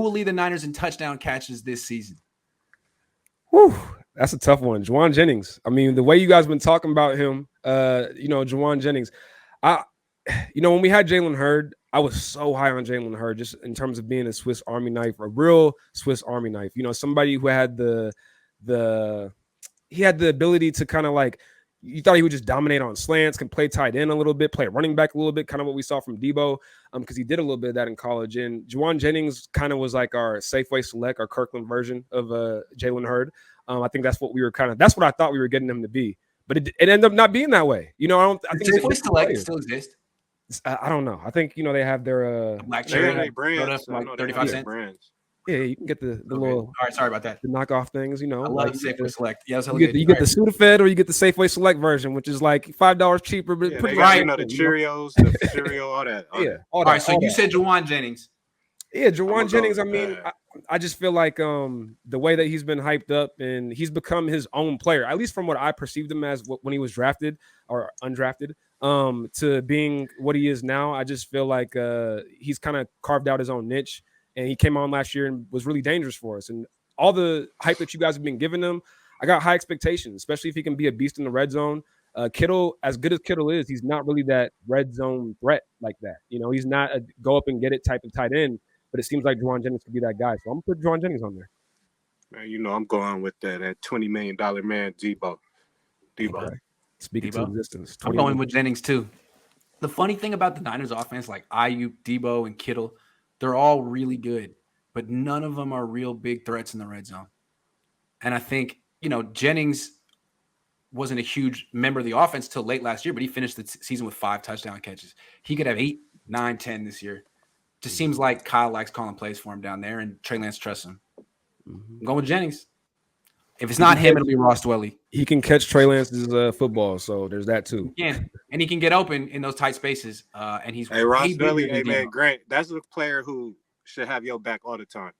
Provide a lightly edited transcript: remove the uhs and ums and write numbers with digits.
will lead the Niners in touchdown catches this season? Whew, that's a tough one. Juwan Jennings. I mean, the way you guys been talking about him, Juwan Jennings. When we had Jalen Hurd, I was so high on Jalen Hurd just in terms of being a Swiss Army knife, a real Swiss Army knife. Somebody who had he had the ability to kind of like, you thought he would just dominate on slants, can play tight end a little bit, play running back a little bit, kind of what we saw from Debo, because he did a little bit of that in college. And Juwan Jennings kind of was like our Safeway Select, our Kirkland version of Jalen Hurd. I think that's what that's what I thought we were getting him to be. But it ended up not being that way. I think Safeway Select still exists. I don't know. I think they have their black cherry brands, like 35 cents. Brands. Yeah, you can get the little. All right, sorry about that. The knockoff things, I love Safeway Select. Yeah, you get the Sudafed or you get the Safeway Select version, which is like $5 cheaper, but pretty right. The Cheerios, the cereal, all that. All right. So you said Juwan Jennings. Yeah, Juwan Jennings. I mean, I just feel like the way that he's been hyped up and he's become his own player, at least from what I perceived him as when he was drafted or undrafted, to being what he is now. I just feel like he's kind of carved out his own niche. And he came on last year and was really dangerous for us. And all the hype that you guys have been giving him, I got high expectations, especially if he can be a beast in the red zone. Kittle, as good as Kittle is, he's not really that red zone threat like that. He's not a go up and get it type of tight end, but it seems like Juwan Jennings could be that guy. So I'm going to put Juwan Jennings on there. Man, I'm going with that $20 million man, Debo. Okay. Speaking to existence. I'm going with Jennings too. The funny thing about the Niners offense, like Ayuk, Debo, and Kittle, they're all really good, but none of them are real big threats in the red zone. And I think, Jennings wasn't a huge member of the offense till late last year, but he finished the season with 5 touchdown catches. He could have 8, 9, 10 this year. Just seems like Kyle likes calling plays for him down there, and Trey Lance trusts him. I'm going with Jennings. If it's not him, it'll be Ross Dwelley. He can catch Trey Lance's football, so there's that too. Yeah, and he can get open in those tight spaces. And he's Ross Dwelley. Hey man, Grant, that's a player who should have your back all the time.